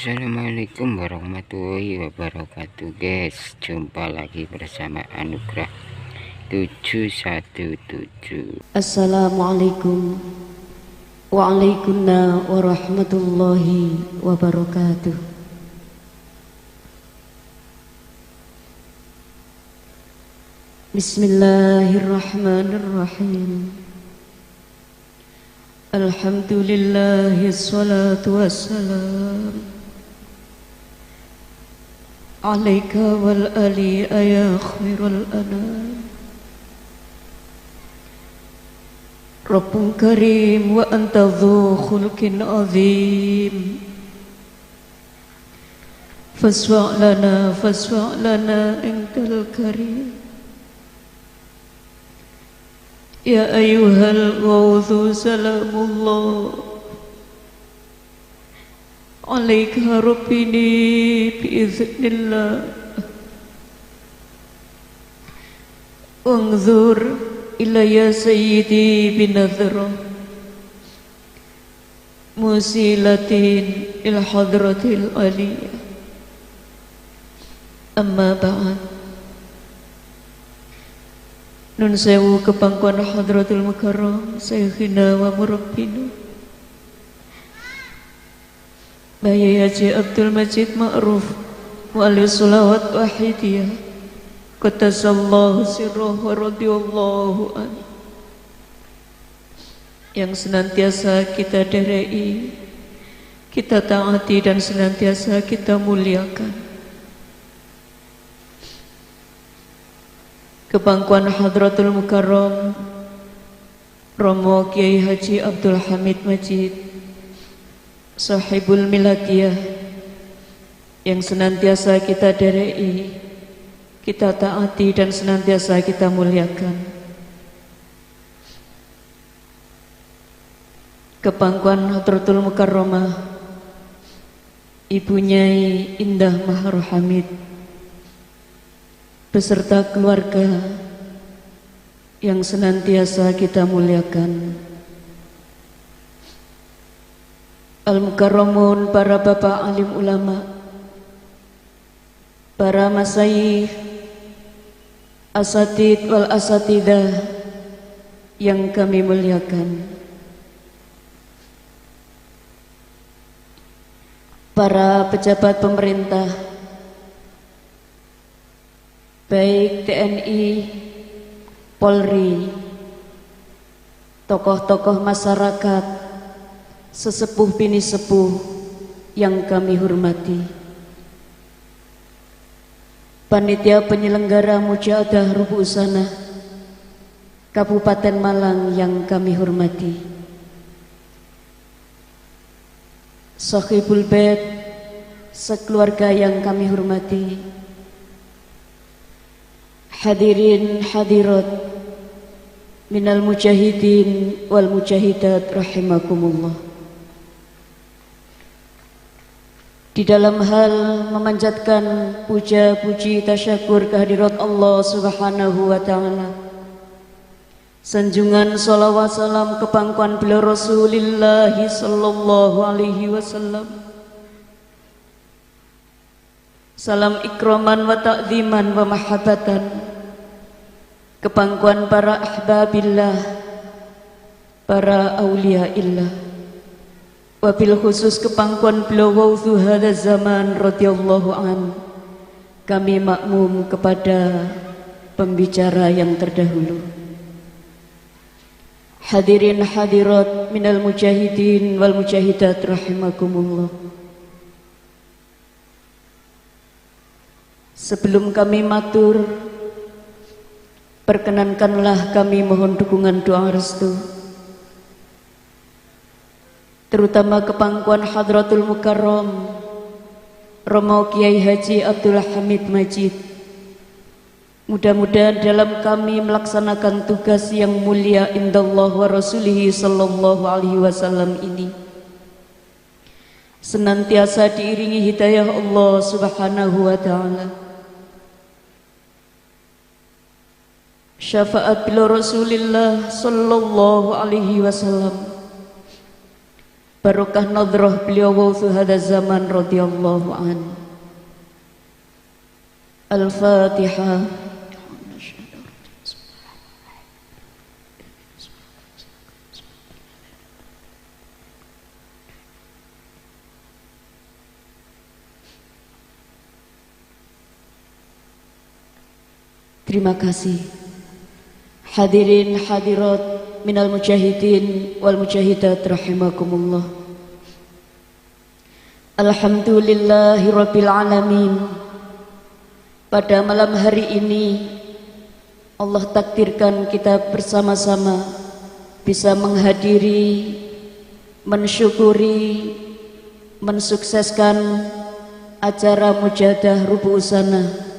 Assalamualaikum warahmatullahi wabarakatuh guys, jumpa lagi bersama Anugrah 717. Assalamualaikum waalaikumsalam warahmatullahi wabarakatuh. Bismillahirrahmanirrahim. Alhamdulillahi salatu wassalam alaika wal ali ya khairul anam. Rabbun karim wa anta dhu khulqin azim. Faswa' lana antal karim. Ya ayyuhal ghawthu salamullah alaika rabbini biiznillah. Wanzur ilayya sayyidi binadhra musilatin il hadratil aliyah. Amma ba'd. Nun sewu kepangkuan hadratul mukarram Syekhina wa murabbina Bayi Haji Abdul Majid Ma'ruf Wali Sulawat Wahidiyah Qaddasallahu sirruh wa radiyallahu anhu, yang senantiasa kita derei, kita taati dan senantiasa kita muliakan. Kepangkuan Hadratul Mukarram Romo Kiai Haji Abdul Hamid Majid Sahibul Miladiyah, yang senantiasa kita derei, kita taati dan senantiasa kita muliakan. Kepangkuan Hadratul Mukarramah Ibu Nyai Indah Mahar Hamid beserta keluarga yang senantiasa kita muliakan. Al-Mukarramun, para bapak alim ulama, para masyayikh, asatid wal asatidah yang kami muliakan, para pejabat pemerintah baik TNI, Polri, tokoh-tokoh masyarakat, sesepuh bini sepuh yang kami hormati, panitia penyelenggara Mujahadah Rubu Usanah Kabupaten Malang yang kami hormati, Sahibul Bait sekeluarga yang kami hormati, hadirin hadirat minal mujahidin wal mujahidat rahimakumullah. Di dalam hal memanjatkan puja puji tasyakur kehadirat Allah Subhanahu wa taala, sanjungan salawat salam kepangkuan beliau Rasulullah sallallahu alaihi wasallam, salam ikraman wa ta'ziman wa mahabbatan kepangkuan para ahbabillah, para auliaillah, wabil khusus kepangkuan beliau wawthu hadha zaman radhiyallahu an. Kami makmum kepada pembicara yang terdahulu. Hadirin hadirat minal mujahidin wal mujahidat rahimakumullah. Sebelum kami matur, perkenankanlah kami mohon dukungan doa restu, terutama kepangkuan Hadratul Mukarram Romo Kiai Haji Abdul Hamid Majid. Mudah-mudahan dalam kami melaksanakan tugas yang mulia indallah wa rasulihi sallallahu alaihi wasallam ini senantiasa diiringi hidayah Allah Subhanahu wa taala, syafaat bila Rasulullah sallallahu alaihi wasallam, barokah nadrah beliau wausu hadha zaman radhiyallahu an. Al-Fatihah. Terima kasih hadirin hadirat minal mujahidin wal mujahidat rahimakumullah. Alhamdulillahi rabbil alamin. Pada malam hari ini Allah takdirkan kita bersama-sama bisa menghadiri, mensyukuri, mensukseskan acara mujahadah Rubu'us Sanah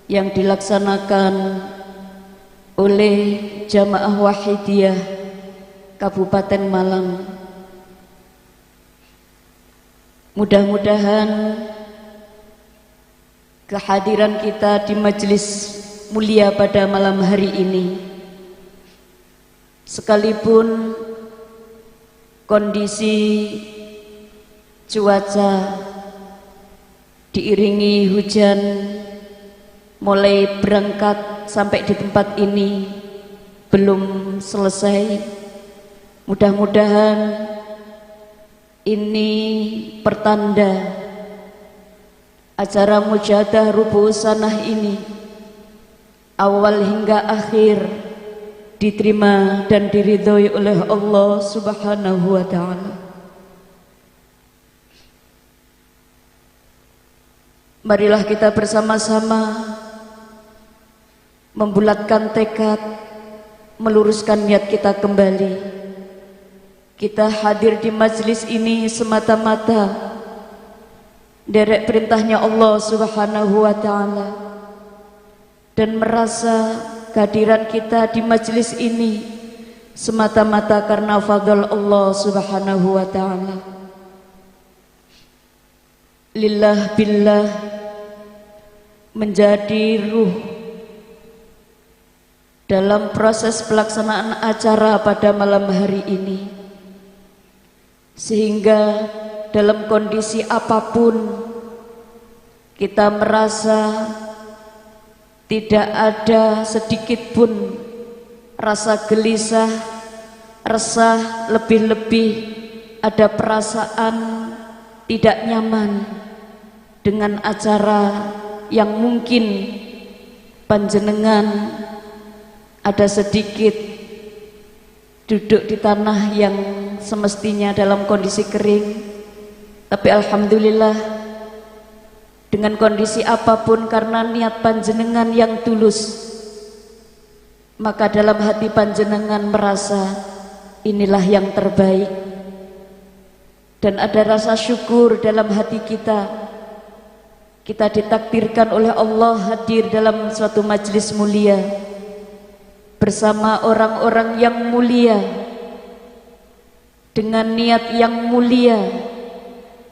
yang dilaksanakan oleh Jamaah Wahidiyah Kabupaten Malang. Mudah-mudahan kehadiran kita di majelis mulia pada malam hari ini, sekalipun kondisi cuaca diiringi hujan mulai berangkat sampai di tempat ini belum selesai, mudah-mudahan ini pertanda acara mujahadah Rubu'us Sanah ini awal hingga akhir diterima dan diridhoi oleh Allah Subhanahu wa ta'ala. Marilah kita bersama-sama membulatkan tekad, meluruskan niat kita kembali. Kita hadir di majelis ini semata-mata derek perintahnya Allah Subhanahu wa ta'ala, dan merasa kehadiran kita di majelis ini semata-mata karena fadl Allah Subhanahu wa ta'ala. Lillah billah menjadi ruh dalam proses pelaksanaan acara pada malam hari ini, sehingga dalam kondisi apapun kita merasa tidak ada sedikit pun rasa gelisah, resah, lebih-lebih ada perasaan tidak nyaman dengan acara yang mungkin panjenengan ada sedikit duduk di tanah yang semestinya dalam kondisi kering, tapi alhamdulillah dengan kondisi apapun karena niat panjenengan yang tulus, maka dalam hati panjenengan merasa inilah yang terbaik, dan ada rasa syukur dalam hati kita. Kita ditakdirkan oleh Allah hadir dalam suatu majelis mulia bersama orang-orang yang mulia, dengan niat yang mulia,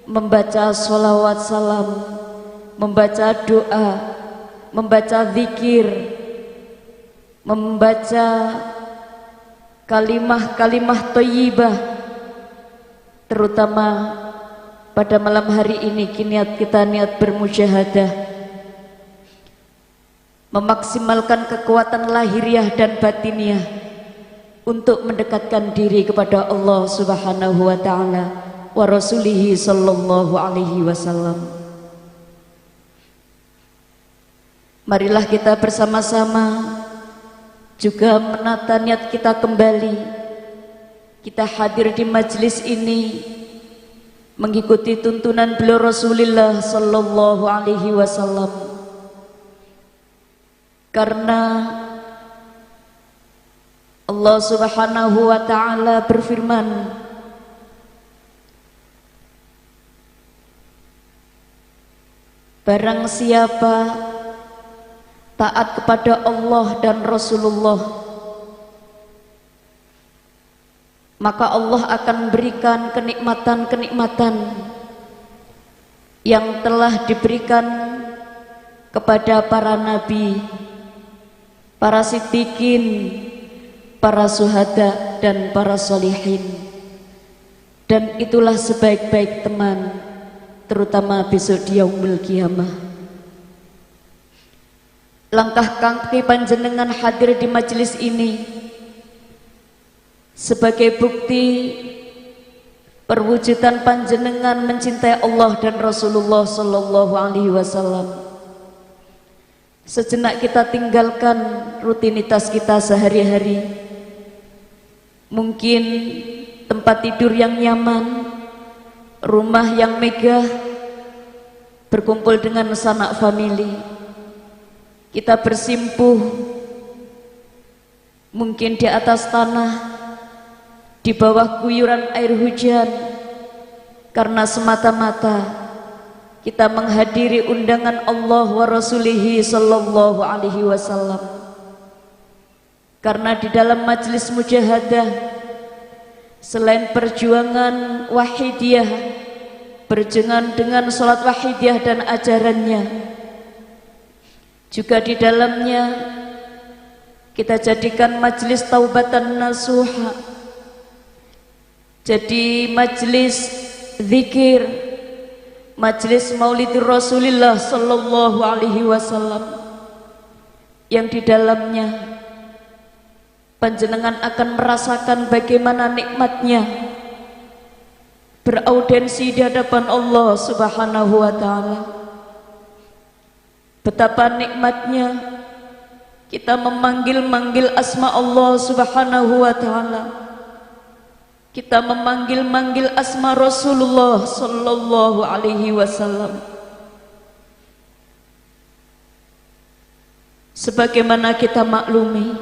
membaca sholawat salam, membaca doa, membaca zikir, membaca kalimah-kalimah thayyibah, terutama pada malam hari ini niat kita niat bermujahadah, memaksimalkan kekuatan lahiriah dan batiniah untuk mendekatkan diri kepada Allah Subhanahu wa ta'ala wa rasulihi sallallahu alaihi wasallam. Marilah kita bersama-sama juga menata niat kita kembali. Kita hadir di majelis ini mengikuti tuntunan beliau Rasulullah sallallahu alaihi wasallam, karena Allah Subhanahu wa ta'ala berfirman, barang siapa taat kepada Allah dan Rasulullah, maka Allah akan berikan kenikmatan-kenikmatan yang telah diberikan kepada para nabi, para siddiqin, para syuhada, dan para sholihin. dan itulah sebaik-baik teman, terutama besok di yaumul qiyamah. Langkah kaki panjenengan hadir di majelis ini sebagai bukti perwujudan panjenengan mencintai Allah dan Rasulullah sallallahu alaihi wasallam. Sejenak kita tinggalkan rutinitas kita sehari-hari. Mungkin tempat tidur yang nyaman, rumah yang megah, berkumpul dengan sanak famili. Kita bersimpuh mungkin di atas tanah, di bawah guyuran air hujan, karena semata-mata kita menghadiri undangan Allah wa Rasulihi sallallahu alaihi wasallam. Karena di dalam majelis mujahadah, selain perjuangan wahidiyah, perjuangan dengan salat wahidiyah dan ajarannya, juga di dalamnya kita jadikan majelis taubatan nasuha, jadi majelis zikir, majelis Maulidur Rasulillah sallallahu alaihi wasallam, yang di dalamnya panjenengan akan merasakan bagaimana nikmatnya beraudensi di hadapan Allah Subhanahu wa taala. Betapa nikmatnya kita memanggil-manggil asma Allah Subhanahu wa taala. Kita memanggil-manggil asma Rasulullah sallallahu alaihi wasallam. Sebagaimana kita maklumi,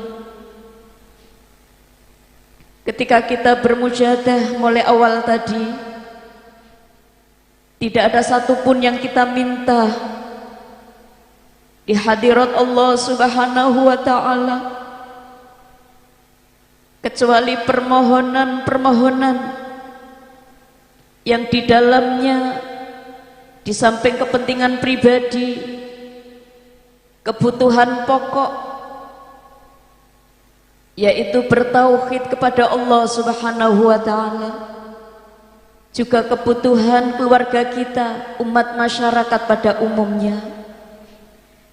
ketika kita bermujahadah mulai awal tadi, tidak ada satupun yang kita minta di hadirat Allah Subhanahu wa ta'ala kecuali permohonan-permohonan yang di dalamnya di samping kepentingan pribadi, kebutuhan pokok, yaitu bertauhid kepada Allah Subhanahu wa ta'ala, juga kebutuhan keluarga kita, umat masyarakat pada umumnya,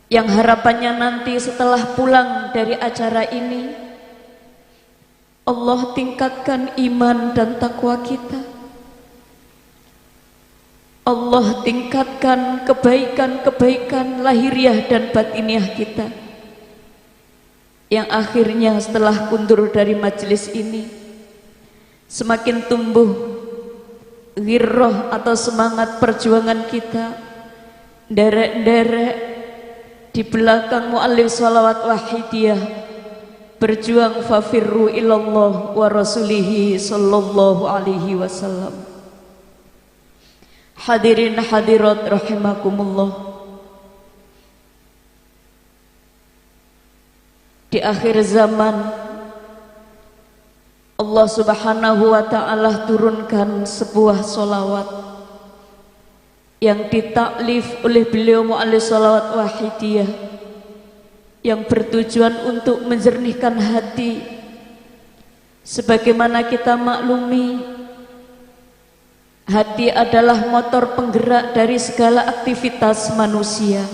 yang harapannya nanti setelah pulang dari acara ini Allah tingkatkan iman dan takwa kita, Allah tingkatkan kebaikan-kebaikan lahiriah dan batiniah kita, yang akhirnya setelah kundur dari majelis ini semakin tumbuh ghirrah atau semangat perjuangan kita, derek-derek di belakang muallif sholawat wahidiyah, berjuang fafirru ilallah wa rasulihi sallallahu alaihi wasallam. Hadirin hadirat rahimakumullah, di akhir zaman Allah Subhanahu wa ta'ala turunkan sebuah solawat yang ditaklif oleh beliau muallif sholawat wahidiyah, yang bertujuan untuk menjernihkan hati. Sebagaimana kita maklumi, hati adalah motor penggerak dari segala aktivitas manusia.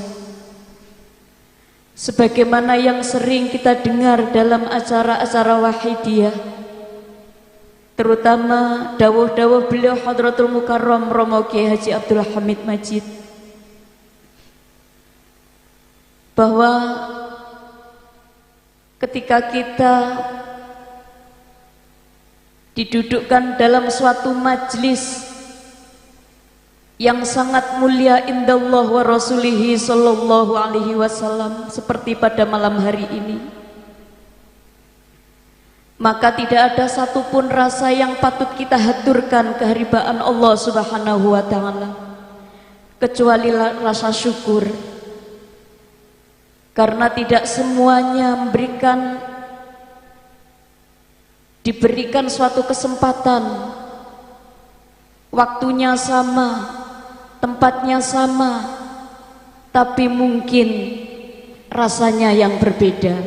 Sebagaimana yang sering kita dengar dalam acara-acara wahidiyah, terutama dawuh-dawuh beliau Hadratul Mukarram Romo Kiai Haji Abdul Hamid Majid, bahwa ketika kita didudukkan dalam suatu majlis yang sangat mulia indallah wa rasulihi sallallahu alaihi wasallam, seperti pada malam hari ini, maka tidak ada satupun rasa yang patut kita haturkan keharibaan Allah Subhanahu wa ta'ala kecuali rasa syukur. Karena tidak semuanya diberikan suatu kesempatan, waktunya sama, tempatnya sama, tapi mungkin rasanya yang berbeda.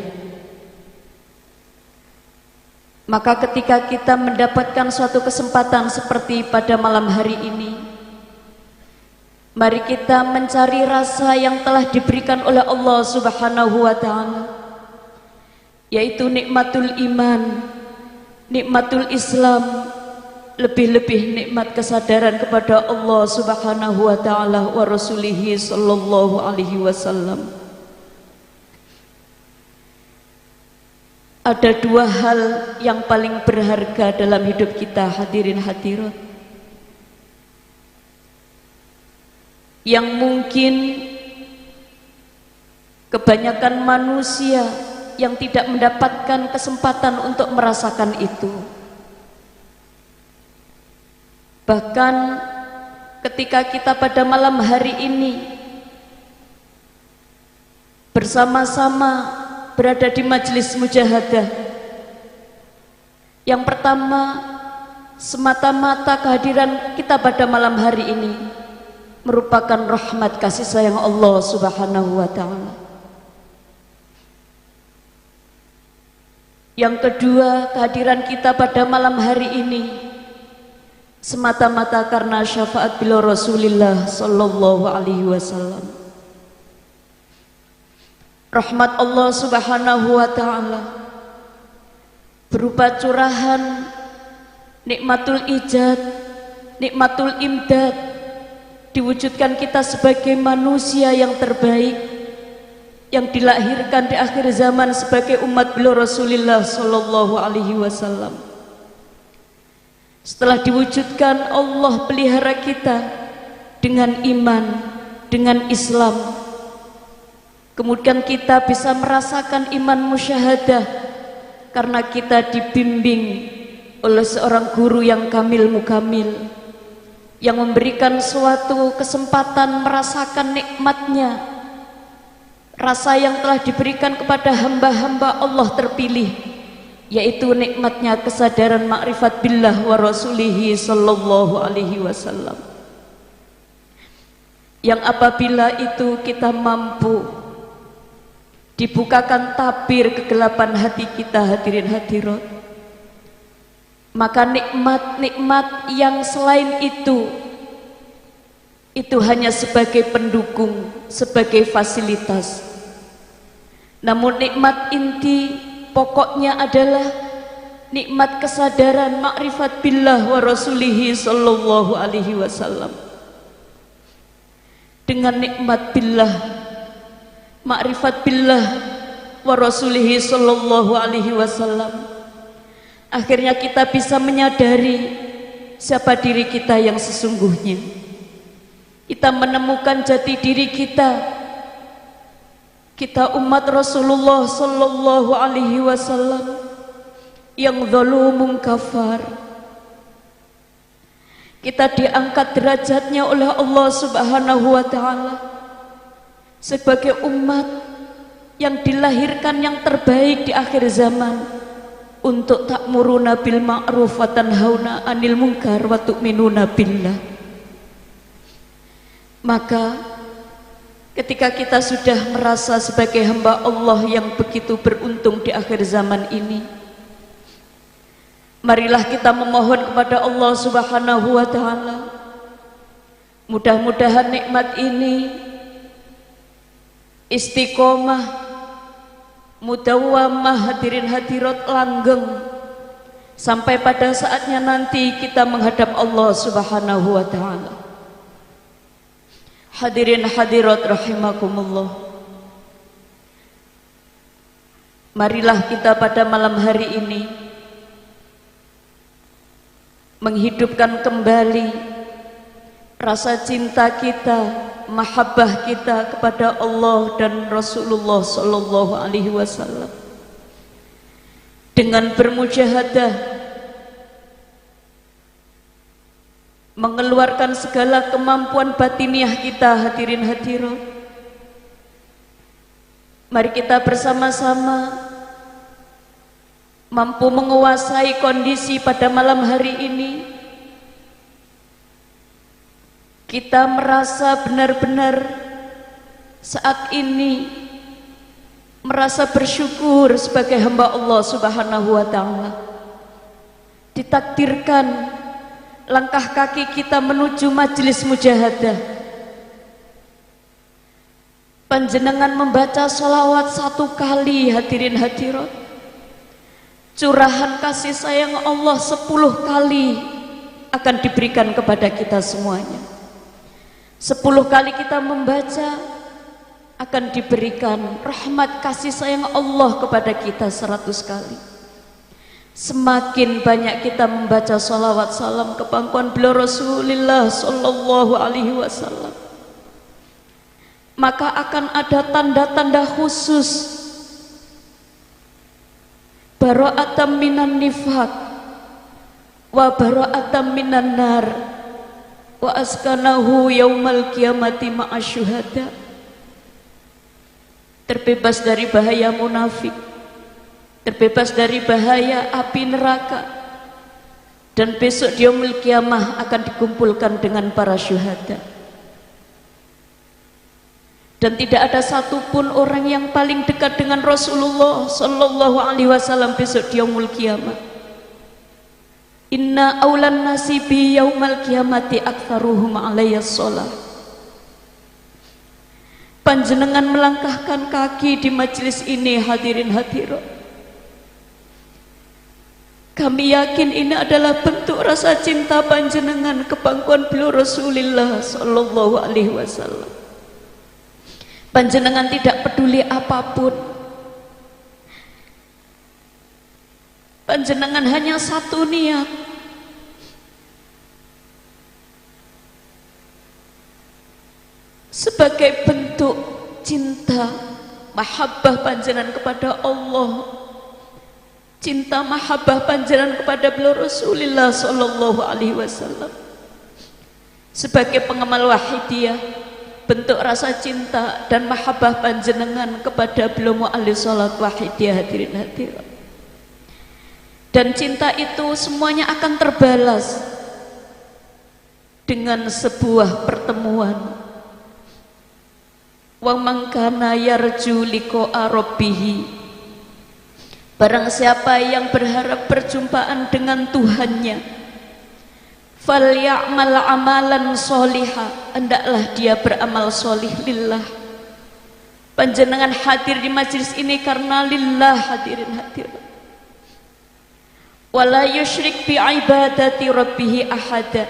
Maka ketika kita mendapatkan suatu kesempatan seperti pada malam hari ini, mari kita mencari rasa yang telah diberikan oleh Allah Subhanahu wa ta'ala, yaitu nikmatul iman, nikmatul Islam, lebih-lebih nikmat kesadaran kepada Allah Subhanahu wa ta'ala wa rasulihi sallallahu alaihi wasallam. Ada dua hal yang paling berharga dalam hidup kita, hadirin hadirat, yang mungkin kebanyakan manusia yang tidak mendapatkan kesempatan untuk merasakan itu. Bahkan ketika kita pada malam hari ini bersama-sama berada di majelis mujahadah, yang pertama, semata-mata kehadiran kita pada malam hari ini merupakan rahmat kasih sayang Allah Subhanahu wa ta'ala. Yang kedua, kehadiran kita pada malam hari ini semata-mata karena syafaat beliau Rasulullah sallallahu alaihi wasallam. Rahmat Allah Subhanahu wa ta'ala berupa curahan nikmatul ijad, nikmatul imdad, diwujudkan kita sebagai manusia yang terbaik, yang dilahirkan di akhir zaman sebagai umat beliau Rasulullah sallallahu alaihi wasallam. Setelah diwujudkan, Allah pelihara kita dengan iman, dengan Islam. Kemudian kita bisa merasakan iman musyahadah karena kita dibimbing oleh seorang guru yang kamil mukamil, yang memberikan suatu kesempatan merasakan nikmatnya, rasa yang telah diberikan kepada hamba-hamba Allah terpilih, yaitu nikmatnya kesadaran ma'rifat billah wa rasulihi sallallahu alaihi wasallam, yang apabila itu kita mampu dibukakan tabir kegelapan hati kita, hadirin hadirat, maka nikmat-nikmat yang selain itu hanya sebagai pendukung, sebagai fasilitas. Namun nikmat inti pokoknya adalah nikmat kesadaran ma'rifat billah wa rasulihi sallallahu alaihi wasallam. Dengan nikmat billah, ma'rifat billah wa rasulihi sallallahu alaihi wasallam, akhirnya kita bisa menyadari siapa diri kita yang sesungguhnya. Kita menemukan jati diri kita umat Rasulullah sallallahu alaihi wasallam yang zalumun kafar. Kita diangkat derajatnya oleh Allah Subhanahu wa ta'ala sebagai umat yang dilahirkan yang terbaik di akhir zaman, untuk ta'muruna bil ma'ruf wa tanhauna 'anil munkar wa tu'minuna billah. Maka ketika kita sudah merasa sebagai hamba Allah yang begitu beruntung di akhir zaman ini, marilah kita memohon kepada Allah Subhanahu wa ta'ala, mudah-mudahan nikmat ini istiqomah, mudawwamah, hadirin hadirat, langgeng sampai pada saatnya nanti kita menghadap Allah Subhanahu wa ta'ala. Hadirin hadirat rahimakumullah, marilah kita pada malam hari ini menghidupkan kembali rasa cinta kita, mahabbah kita kepada Allah dan Rasulullah sallallahu alaihi wasallam dengan bermujahadah, mengeluarkan segala kemampuan batiniah kita, hadirin hadirat. Mari kita bersama-sama mampu menguasai kondisi pada malam hari ini. Kita merasa benar-benar saat ini merasa bersyukur sebagai hamba Allah Subhanahu wa ta'ala, ditakdirkan langkah kaki kita menuju majelis mujahadah, panjenengan membaca sholawat 1 kali, hadirin hadirat, curahan kasih sayang Allah 10 kali akan diberikan kepada kita semuanya. 10 kali kita membaca akan diberikan rahmat kasih sayang Allah kepada kita 100 kali. Semakin banyak kita membaca sholawat salam ke pangkuan beliau Rasulullah sallallahu alaihi wasallam, maka akan ada tanda-tanda khusus bara'atam minan nifaq wa bara'atam minan nar wa askanahu yaumal qiyamati ma'asyuhada. Terbebas dari bahaya munafik, terbebas dari bahaya api neraka, dan besok di yaumul qiyamah akan dikumpulkan dengan para syuhada. Dan tidak ada satupun orang yang paling dekat dengan Rasulullah sallallahu alaihi wasallam besok di yaumul qiyamah. Inna aulan nasi bi yaumal qiyamati aktsaruhum alayya shalah. Panjenengan melangkahkan kaki di majelis ini, hadirin hadirat, kami yakin ini adalah bentuk rasa cinta panjenengan ke pangkuan beliau Rasulullah sallallahu alaihi wasallam. Panjenengan tidak peduli apapun, panjenengan hanya satu niat, sebagai bentuk cinta mahabbah panjenengan kepada Allah, cinta mahabbah panjenengan kepada beliau Rasulullah sallallahu alaihi wasallam, sebagai pengamal wahidiyah, bentuk rasa cinta dan mahabbah panjenengan kepada beliau mu'alif salat wahidiyah, hadirin hadirat. Dan cinta itu semuanya akan terbalas dengan sebuah pertemuan. Wa man kana yarju liqa'a rabbih, barang siapa yang berharap perjumpaan dengan Tuhannya, falyamal amalan sholiha, hendaklah dia beramal sholih lillah. Panjenengan hadir di majelis ini karena lillah, hadirin hadirat. Wala yusyrik bi ibadati rabbih ahada.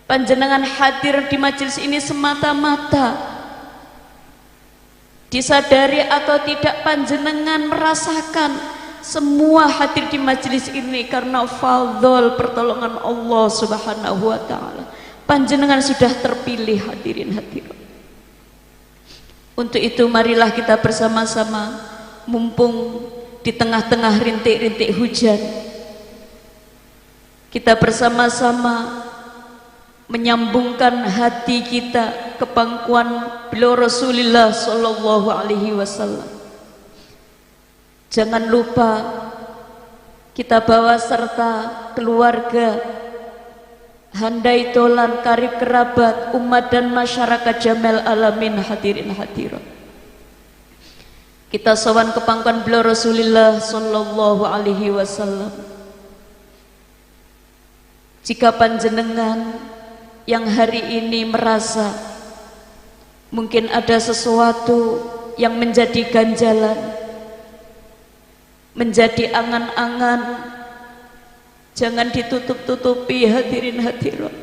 Panjenengan hadir di majelis ini semata-mata disadari atau tidak, panjenengan merasakan semua hadir di majelis ini karena fadhol pertolongan Allah subhanahu wa ta'ala. Panjenengan sudah terpilih, hadirin hadirat. Untuk itu marilah kita bersama-sama, mumpung di tengah-tengah rintik-rintik hujan, kita bersama-sama menyambungkan hati kita ke pangkuan beliau Rasulullah sallallahu alaihi wasallam. Jangan lupa kita bawa serta keluarga, handai tolan, karib kerabat, umat dan masyarakat jamil alamin, hadirin hadirat. Kita sowan ke pangkuan beliau Rasulullah sallallahu alaihi wasallam. Jika panjenengan yang hari ini merasa mungkin ada sesuatu yang menjadi ganjalan, menjadi angan-angan, jangan ditutup-tutupi, hadirin hadirat.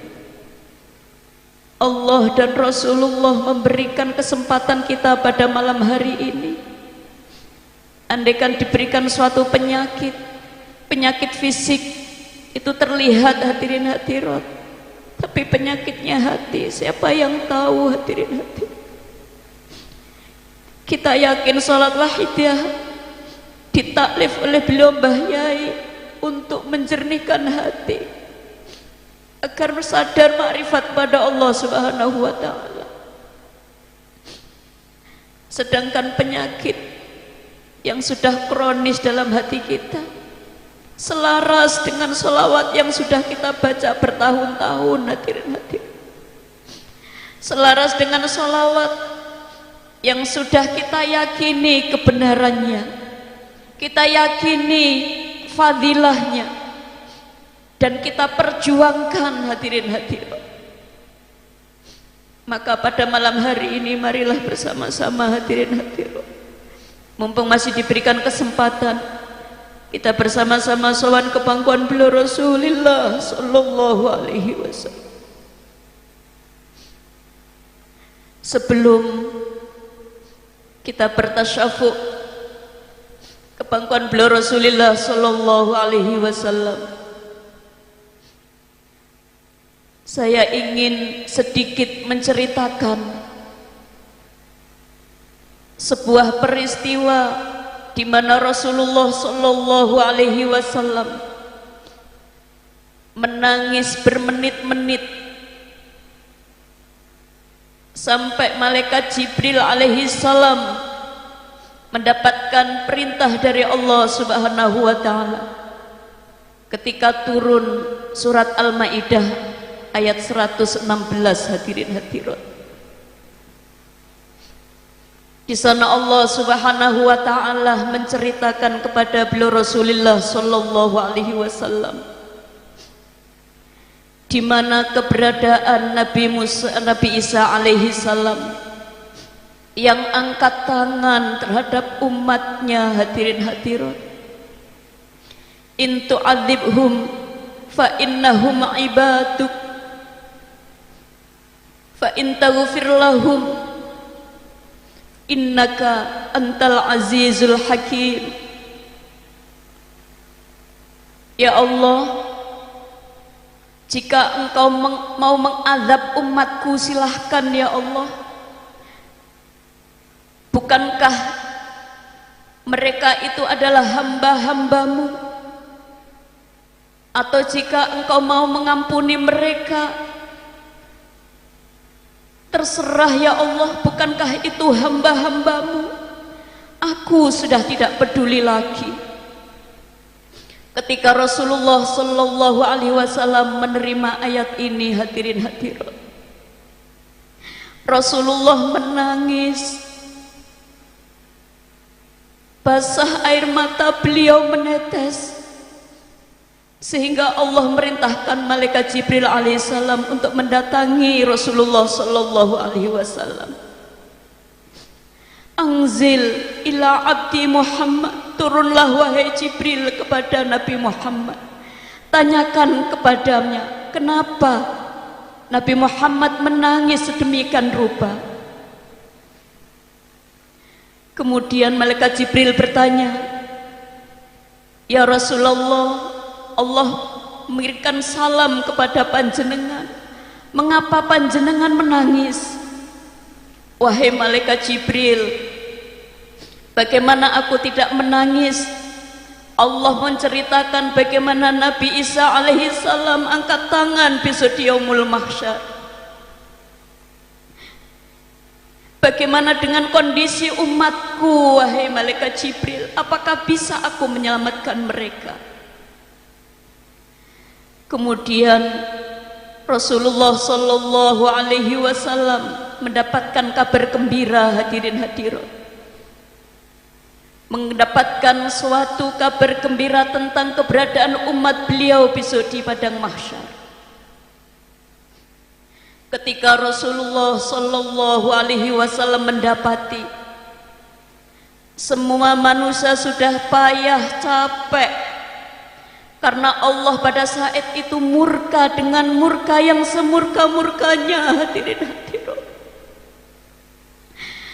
Allah dan Rasulullah memberikan kesempatan kita pada malam hari ini. Andaikan diberikan suatu penyakit, penyakit fisik itu terlihat, hadirin hadirat, tapi penyakitnya hati, siapa yang tahu, hadirin hadirat. Kita yakin salat wahidiyah ditaklif oleh beliau Mbah Yai untuk menjernihkan hati agar sadar makrifat pada Allah subhanahu wa ta'ala. Sedangkan penyakit yang sudah kronis dalam hati kita selaras dengan sholawat yang sudah kita baca bertahun-tahun, hadirin hadirin, selaras dengan sholawat yang sudah kita yakini kebenarannya, kita yakini fadilahnya, dan kita perjuangkan hadirin hadirat. Maka pada malam hari ini marilah bersama-sama hadirin hadirat, mumpung masih diberikan kesempatan, kita bersama-sama sowan ke pangkuan beliau Rasulullah sallallahu alaihi wasallam. Sebelum kita bertasyafuq ke pangkuan beliau Rasulullah sallallahu alaihi wasallam, saya ingin sedikit menceritakan sebuah peristiwa di mana Rasulullah sallallahu alaihi wasallam menangis bermenit-menit sampai malaikat Jibril alaihi salam mendapatkan perintah dari Allah Subhanahu wa taala ketika turun surat Al-Maidah ayat 116 hadirin hadirat. Di sana Allah Subhanahu wa taala menceritakan kepada beliau Rasulullah sallallahu alaihi wasallam di mana keberadaan Nabi Isa alaihi salam yang angkat tangan terhadap umatnya hadirin hadirat. In tu'adzibhum fa innahum ibaduk fa in taghfir lahum innaka antal azizul hakim. Ya Allah, jika engkau mau mengazab umatku silahkan ya Allah. Bukankah mereka itu adalah hamba-hambamu? Atau jika engkau mau mengampuni mereka, terserah ya Allah, bukankah itu hamba-hambamu? Aku sudah tidak peduli lagi. Ketika Rasulullah sallallahu alaihi wasallam menerima ayat ini hadirin hadirat, Rasulullah menangis, basah air mata beliau menetes, sehingga Allah merintahkan malaikat Jibril alaihissalam untuk mendatangi Rasulullah sallallahu alaihi wasallam. Anzil ila abdi Muhammad, turunlah wahai Jibril kepada Nabi Muhammad, tanyakan kepadanya kenapa Nabi Muhammad menangis sedemikian rupa. Kemudian malaikat Jibril bertanya, ya Rasulullah, Allah mengirimkan salam kepada panjenengan, mengapa panjenengan menangis? Wahai malaikat Jibril, bagaimana aku tidak menangis? Allah menceritakan bagaimana Nabi Isa alaihi salam angkat tangan besok di yaumul mahsyar. Bagaimana dengan kondisi umatku, wahai malaikat Jibril? Apakah bisa aku menyelamatkan mereka? Kemudian Rasulullah sallallahu alaihi wasallam mendapatkan kabar gembira hadirin hadirat, mendapatkan suatu kabar gembira tentang keberadaan umat beliau besok di padang mahsyar. Ketika Rasulullah sallallahu alaihi wasallam mendapati semua manusia sudah payah capek karena Allah pada saat itu murka dengan murka yang semurka-murkanya hadirin hadirat,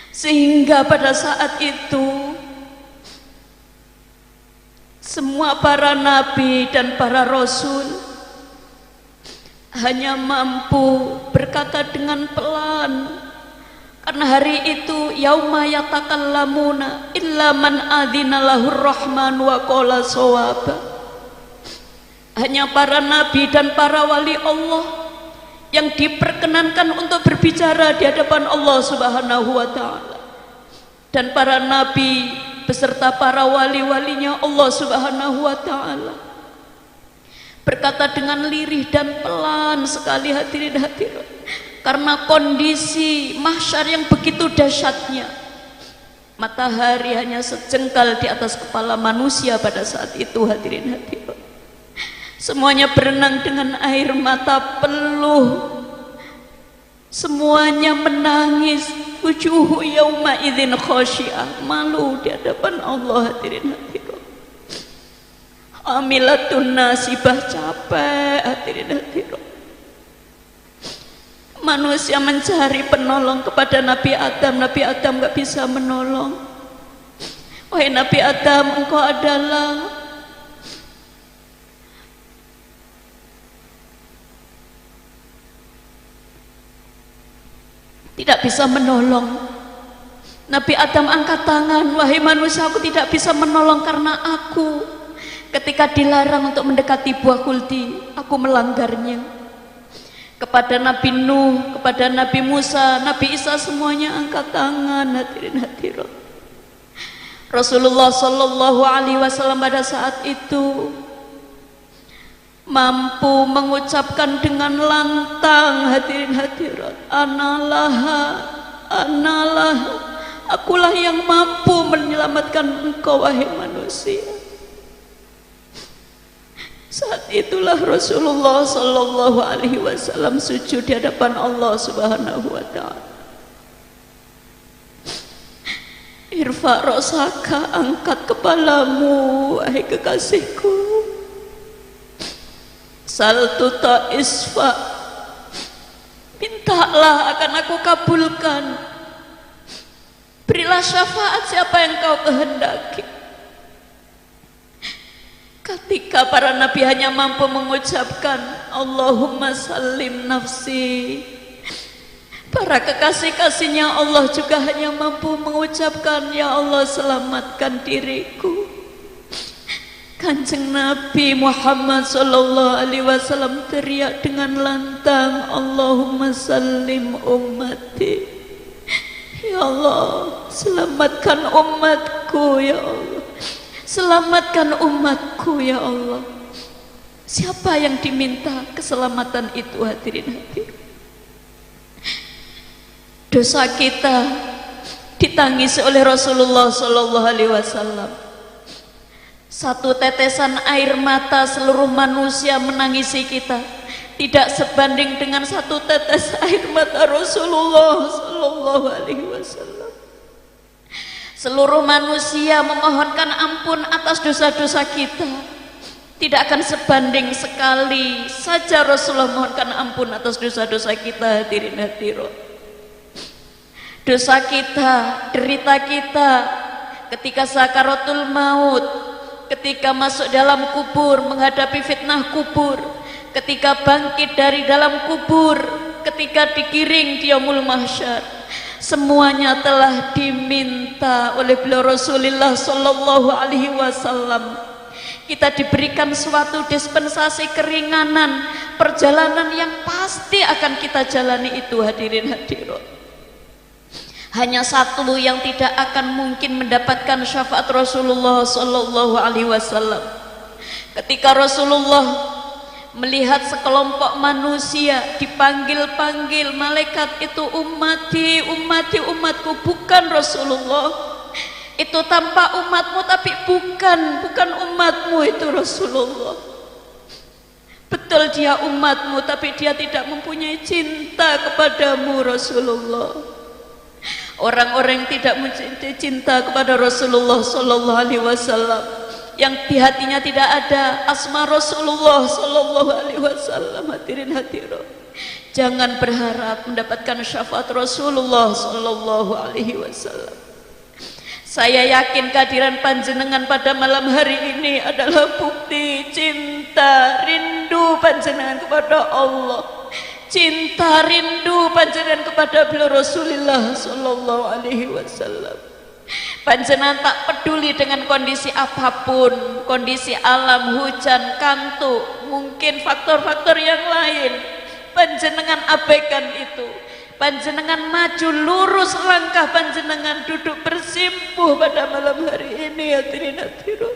sehingga pada saat itu semua para nabi dan para rasul hanya mampu berkata dengan pelan, karena hari itu yauma yatakallamuna illa man adzina lahur rahman wa qala shawaba. Hanya para nabi dan para wali Allah yang diperkenankan untuk berbicara di hadapan Allah Subhanahu wa taala, dan para nabi beserta para wali-walinya Allah Subhanahu wa taala berkata dengan lirih dan pelan sekali hadirin hadirat, karena kondisi mahsyar yang begitu dahsyatnya. Matahari hanya sejengkal di atas kepala manusia pada saat itu hadirin hadirat, semuanya berenang dengan air mata peluh, semuanya menangis. Wujuhu yauma idzin khasyiah, malu di hadapan Allah. Hadirin hadirat, amilatun nasibah, capek. Hadirin hadirat, manusia mencari penolong kepada Nabi Adam. Nabi Adam gak bisa menolong. Wahai Nabi Adam, engkau adalah tidak bisa menolong. Nabi Adam angkat tangan, wahai manusia, aku tidak bisa menolong karena aku ketika dilarang untuk mendekati buah kuldi, aku melanggarnya. Kepada Nabi Nuh, kepada Nabi Musa, Nabi Isa, semuanya angkat tangan. Hadirin hadirat, Rasulullah Shallallahu Alaihi Wasallam pada saat itu mampu mengucapkan dengan lantang. Hadirin hadirat, analah, akulah yang mampu menyelamatkan engkau wahai manusia. Saat itulah Rasulullah Sallallahu Alaihi Wasallam sujud di hadapan Allah Subhanahu Wa Taala. Irfa rosaka, angkat kepalamu wahai kekasihku. Saltuta isfa, mintalah akan aku kabulkan. Berilah syafaat siapa yang kau kehendaki. Ketika para nabi hanya mampu mengucapkan Allahumma salim nafsi, para kekasih-kasihnya Allah juga hanya mampu mengucapkan ya Allah selamatkan diriku. Kanjeng Nabi Muhammad Sallallahu Alaihi Wasallam teriak dengan lantang, Allahumma salim ummati, ya Allah selamatkan umatku, ya Allah selamatkan umatku, ya Allah. Siapa yang diminta keselamatan itu? Hadirin hadirin, dosa kita ditangisi oleh Rasulullah Sallallahu Alaihi Wasallam. Satu tetesan air mata seluruh manusia menangisi kita tidak sebanding dengan satu tetes air mata Rasulullah Sallallahu Alaihi Wasallam. Seluruh manusia memohonkan ampun atas dosa-dosa kita tidak akan sebanding sekali saja Rasulullah mohonkan ampun atas dosa-dosa kita. Hadirin hadirat, dosa kita, derita kita ketika sakaratul maut, ketika masuk dalam kubur menghadapi fitnah kubur, ketika bangkit dari dalam kubur, ketika digiring di yaumul mahsyar, semuanya telah diminta oleh beliau Rasulullah Sallallahu Alaihi Wasallam. Kita diberikan suatu dispensasi keringanan perjalanan yang pasti akan kita jalani itu. Hadirin hadirat, hanya satu yang tidak akan mungkin mendapatkan syafaat Rasulullah Sallallahu Alaihi Wasallam. Ketika Rasulullah melihat sekelompok manusia dipanggil-panggil malaikat itu, ummati, ummati, umatku, bukan Rasulullah, itu tanpa umatmu, tapi bukan umatmu itu Rasulullah. Betul dia umatmu, tapi dia tidak mempunyai cinta kepadamu Rasulullah. Orang-orang yang tidak mempunyai cinta kepada Rasulullah Sallallahu Alaihi Wasallam, yang di hatinya tidak ada asma Rasulullah Sallallahu Alaihi Wasallam, hadirin hadirat, jangan berharap mendapatkan syafaat Rasulullah Sallallahu Alaihi Wasallam. Saya yakin kehadiran panjenengan pada malam hari ini adalah bukti cinta rindu panjenengan kepada Allah, cinta rindu panjenengan kepada beliau Rasulullah Sallallahu Alaihi Wasallam. Panjenengan tak peduli dengan kondisi apapun, kondisi alam, hujan, kantuk, mungkin faktor-faktor yang lain, panjenengan abaikan itu. Panjenengan maju lurus langkah, panjenengan duduk bersimpuh pada malam hari ini. Hadirin hadirat,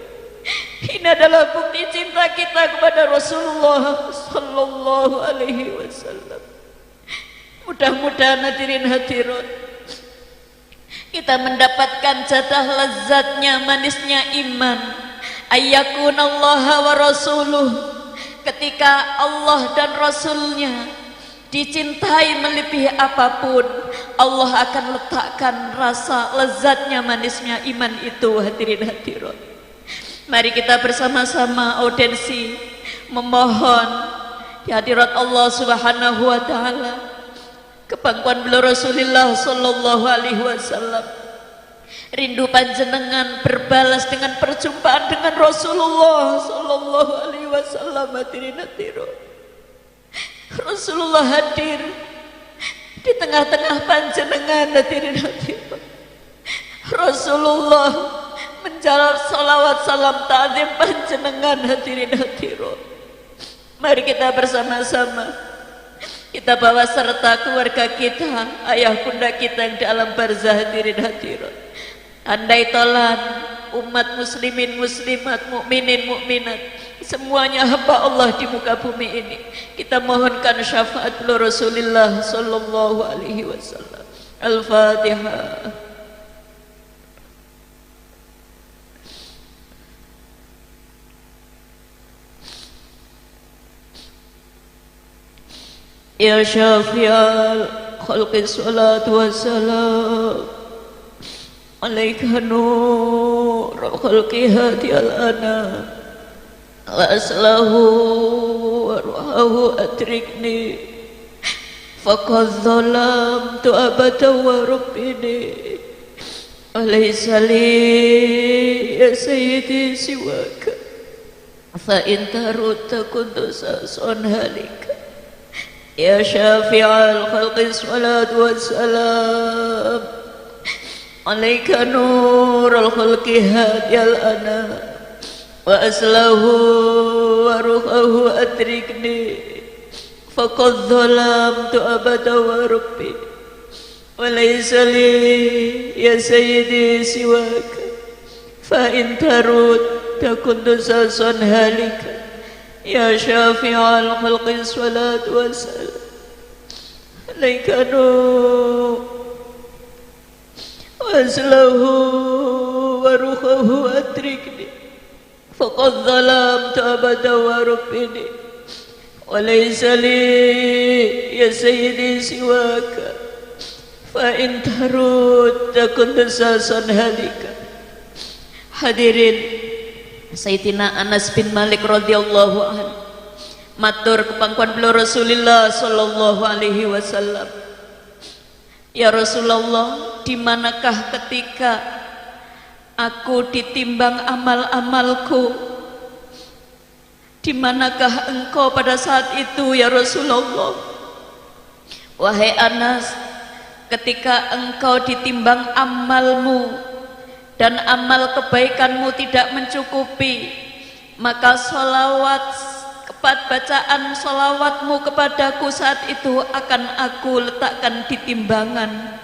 ini adalah bukti cinta kita kepada Rasulullah Sallallahu Alaihi Wasallam. Mudah-mudahan hadirin hadirat, kita mendapatkan jatah lezatnya, manisnya iman. Ayyakunallaha wa rasuluh, ketika Allah dan Rasulnya dicintai melebihi apapun, Allah akan letakkan rasa lezatnya, manisnya iman itu. Hadirin hadirat, mari kita bersama-sama audensi memohon di hadirat Allah Subhanahu wa taala kepangkuan beliau Rasulullah sallallahu alaihi wasallam. Rindu panjenengan berbalas dengan perjumpaan dengan Rasulullah sallallahu alaihi wasallam. Hadirin hadirat, Rasulullah hadir di tengah-tengah panjenengan. Hadirin hadirat, Rasulullah menjawab salawat salam ta'zim panjenengan. Hadirin hadirat, mari kita bersama-sama kita bawa serta keluarga kita, ayah bunda kita yang di alam barzah. Hadirin hadirat, andai tolan umat muslimin muslimat, mukminin mukminat, semuanya hamba Allah di muka bumi ini, kita mohonkan syafaat Rasulullah sallallahu alaihi wasallam. Al-Fatihah. Ya syafi'al khalqi salatu wassalam alaika nur khalqi hadiyal ana wa aslahu wa ruhahu atrikni faqad zalamtu abada wa rabbini alaysa li ya sayyidi siwaka fa in tarutta kudusan halika. Ya syafi'al khalqi salatu wassalam alaika nurul khalqi hadiyal ana wa aslahu wa ruhahu atrikni faqad zalamtu abada wa rabbi wa laysa li ya sayyidi siwaka fa in tarud takun dusasan halika. Ya syafi'al khalqi salatu wassalam alaika nur wa aslahu wa ruhahu atrikni faqad zalamtu abada wa rabbini wa laysa li ya sayyidi siwaka fa in tarud takun dasasan halika. Hadirin, Sayyidina Anas bin Malik radhiyallahu anhu matur kepangkuan beliau Rasulullah sallallahu alaihi wasallam, ya Rasulullah, di manakah ketika aku ditimbang amal-amalku? Di manakah engkau pada saat itu ya Rasulullah? Wahai Anas, ketika engkau ditimbang amalmu dan amal kebaikanmu tidak mencukupi, maka sholawat bacaan sholawatmu kepadaku saat itu akan aku letakkan di timbangan.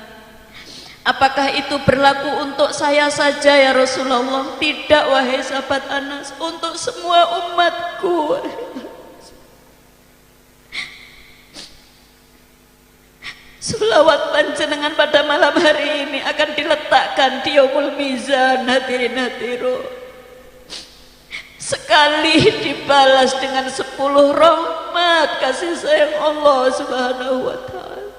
Apakah itu berlaku untuk saya saja ya Rasulullah? Tidak wahai sahabat Anas, untuk semua umatku. Selawat panjenengan pada malam hari ini akan diletakkan di yaumul mizan. Hadirin hadirat, sekali dibalas dengan 10 rahmat kasih sayang Allah Subhanahu wa ta'ala.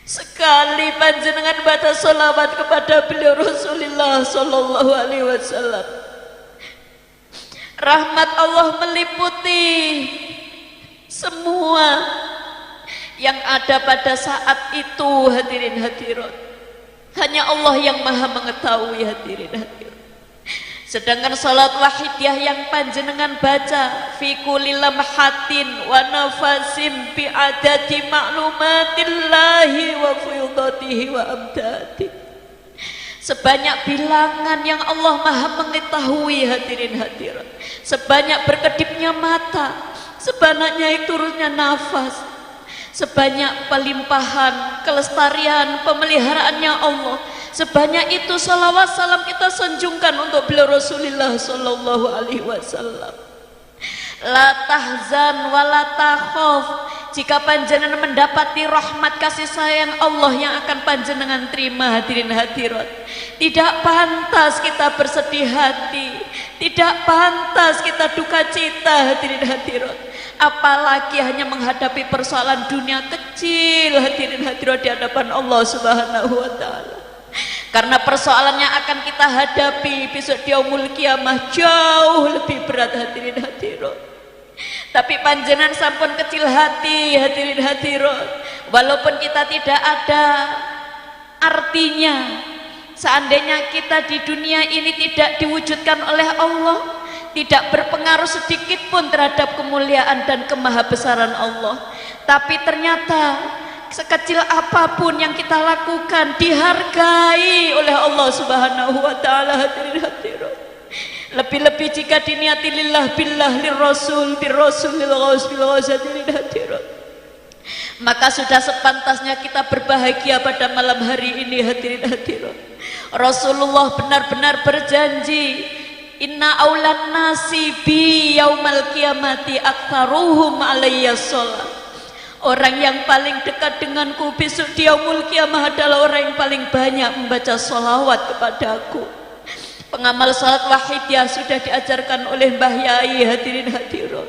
Sekali panjenengan baca sholawat kepada beliau Rasulullah sallallahu alaihi wasallam, rahmat Allah meliputi semua yang ada pada saat itu. Hadirin hadirat, hanya Allah yang maha mengetahui. Hadirin hadirat, sedangkan salat wahidiyah yang panjenengan baca fi kulli lamhatin wa nafasin bi adadi ma'lumatillahi wa fiyudatihi wa amdati, sebanyak bilangan yang Allah maha mengetahui. Hadirin hadirat, sebanyak berkedipnya mata, sebanyaknya turunnya nafas, sebanyak pelimpahan kelestarian pemeliharaannya Allah, sebanyak itu salawat salam kita sanjungkan untuk beliau Rasulullah sallallahu alaihi wasallam. La tahzan wa la takhaf, jika panjenengan mendapati rahmat kasih sayang Allah yang akan panjenengan terima. Hadirin hadirat, tidak pantas kita bersedih hati, Tidak pantas kita duka cita hadirin hadirat, apalagi hanya menghadapi persoalan dunia kecil hadirin hadirat di hadapan Allah Subhanahu wa taala. Karena persoalannya akan kita hadapi besok di yaumul kiamah jauh lebih berat hadirin hadirat. Tapi panjenengan sampun kecil hati hadirin hadirat, walaupun kita tidak ada artinya, seandainya kita di dunia ini tidak diwujudkan oleh Allah, tidak berpengaruh sedikit pun terhadap kemuliaan dan kemahabesaran Allah, tapi ternyata sekecil apapun yang kita lakukan dihargai oleh Allah Subhanahu wa taala hadirin hadirat. Lebih-lebih jika diniati lillah billah lirrasul birrasul lil ghaus bil ghaus hadirin hadirat, maka sudah sepantasnya kita berbahagia pada malam hari ini hadirin hadirat. Rasulullah benar-benar berjanji, inna aulan nasi bi yaumal kiamati aktsaruhum alayya sholat. Orang yang paling dekat denganku besok di yaumul kiamah adalah orang yang paling banyak membaca sholawat kepadaku. Pengamal salat wahidiyah sudah diajarkan oleh Mbah Yai hadirin hadirat.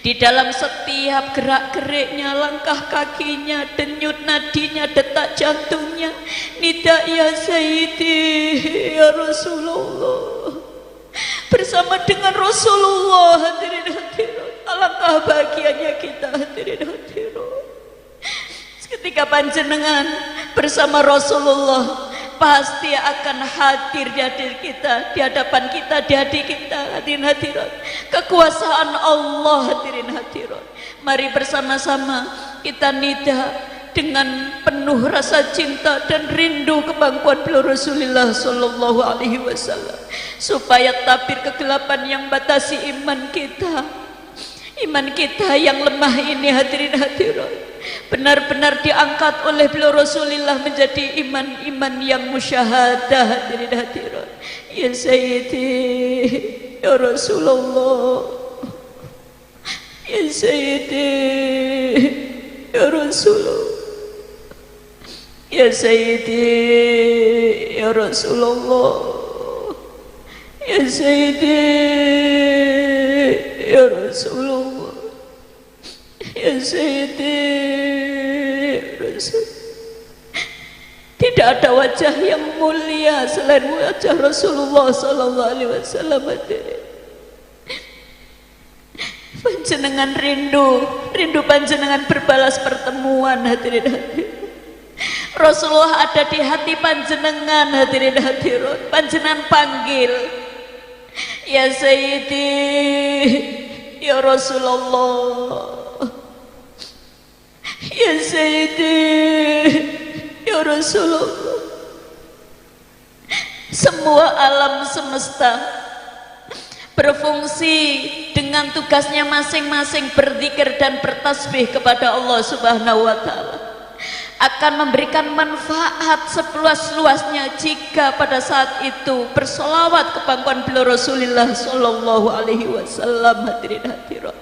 Di dalam setiap gerak-geriknya, langkah kakinya, denyut nadinya, detak jantungnya, nida ya Sayyidi ya Rasulullah, bersama dengan Rasulullah hadirin hadirat. Alangkah bahagianya kita hadirin hadirat ketika panjenengan bersama Rasulullah pasti akan hadir di hati kita, di hadapan kita, di hati kita hadirin hadirat. Kekuasaan Allah hadirin hadirat. Mari bersama-sama kita nida dengan penuh rasa cinta dan rindu kebangkuan beliau Rasulullah sallallahu alaihi wasallam, supaya tabir kegelapan yang batasi iman kita yang lemah ini hadirin hadirat benar-benar diangkat oleh beliau Rasulullah menjadi iman-iman yang musyahadah hadirin hadirat. Ya Sayyidi ya Rasulullah, ya Sayyidi ya Rasulullah, ya Sayyidi ya Rasulullah, ya Sayyidi ya Rasulullah, ya Sayyidi Rasul. Tidak ada wajah yang mulia selain wajah Rasulullah sallallahu alaihi wasallam. Panjenengan rindu panjenengan berbalas pertemuan hadirin hadirin. Rasulullah ada di hati panjenengan hadirin hadirat. Panjenengan panggil, ya Sayyidi ya Rasulullah, ya Sayyidi ya Rasulullah. Semua alam semesta berfungsi dengan tugasnya masing-masing berzikir dan bertasbih kepada Allah Subhanahu wa taala, akan memberikan manfaat seluas-luasnya jika pada saat itu bersolawat ke pangkuan beliau Rasulullah sallallahu alaihi wasallam hadirin hadirat.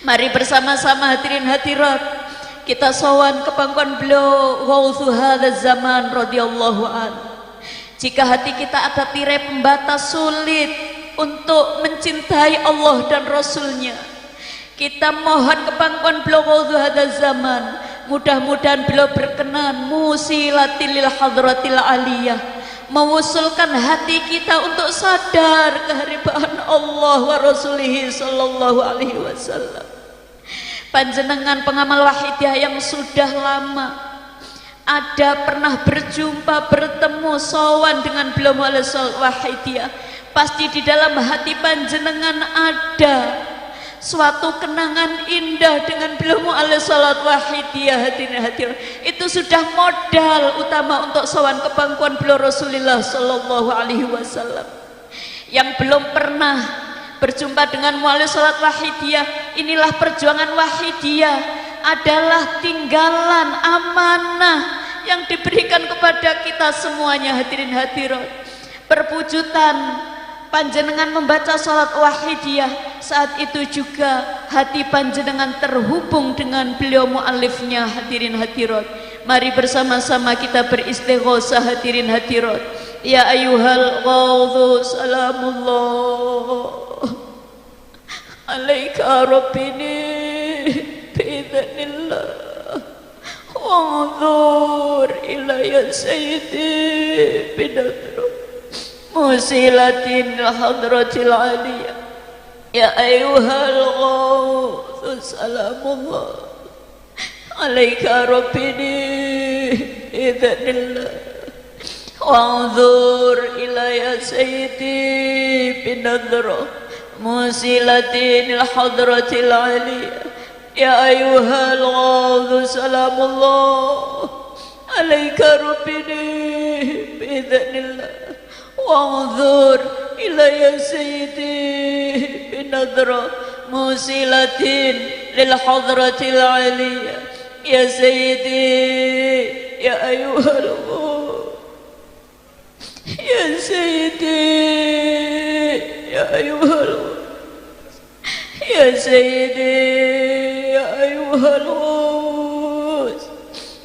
Mari bersama-sama hadirin hadirat kita sowan ke pangkuan beliau Ghausu hadzal zaman radhiyallahu an. Jika hati kita ada tirai pembatas sulit untuk mencintai Allah dan Rasulnya, kita mohon ke pangkuan beliau Ghausu hadzal zaman, mudah-mudahan beliau berkenan musilatil hadratil aliyah, mewusulkan hati kita untuk sadar keharbaan Allah wa Rasulih sallallahu alaihi wasallam. Panjenengan pengamal wahidiyah yang sudah lama ada pernah berjumpa, bertemu, sowan dengan beliau wahidiyah, pasti di dalam hati panjenengan ada suatu kenangan indah dengan beliau salat wahidiyah hadirin hadirin. Itu sudah modal utama untuk sowan ke pangkuan beliau Rasulullah sallallahu alaihi wasallam. Yang belum pernah berjumpa dengan muallim salat wahidiyah, inilah perjuangan wahidiyah, adalah tinggalan amanah yang diberikan kepada kita semuanya hadirin hadirat. Perwujudan panjenengan membaca salat wahidiyah, saat itu juga hati panjenengan terhubung dengan beliau muallifnya hadirin hadirat. Mari bersama-sama kita beristighosah hadirin hadirat. ya ayyuhal ghawdhu salamullah alaika rabbini biidznillah wanzur ilayya sayyidi binadru musilatin hadratil aliyah ya ayyuhal ghawdhu salamullah alaika rabbini biidznillah wanzur ilayya sayyidi binadru musilatin hadratil aliyah ya ayyuhal ghawdhu salamullah alaika rabbini biidznillah wanzur ilayya sayyidi binadra musilatin lil hadratil aliyah ya sayyidi ya ayyuhal ya sayyidi ya ayyuhal ya sayyidi ya ayyuhal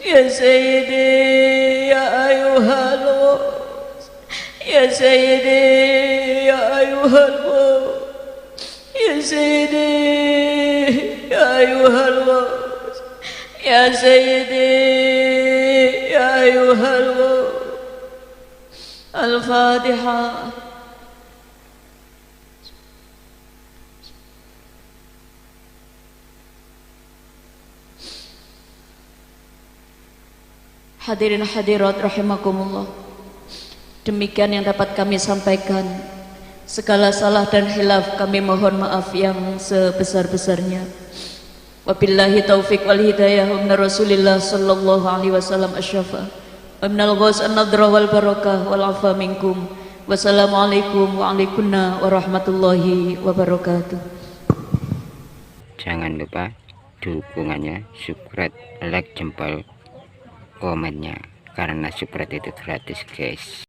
ya sayyidi ya ayyuhal ya sayyidi ya ayyuhal ya sayyidi ya ayyuhal ya sayyidi ya ayyuhal Al-Fatihah. Hadirin hadirat rahimakumullah, demikian yang dapat kami sampaikan. Segala salah dan khilaf kami mohon maaf yang sebesar-besarnya. Wabillahi taufiq wal hidayah wa min Rasulillah sallallahu alaihi wasallam asyafa wa minal ghaus an-nadra wal barakah wal afa minkum. Wassalamualaikum warahmatullahi wabarakatuh. Jangan lupa dukungannya, subscribe, like, jempol, komennya, karena subscribe itu gratis guys.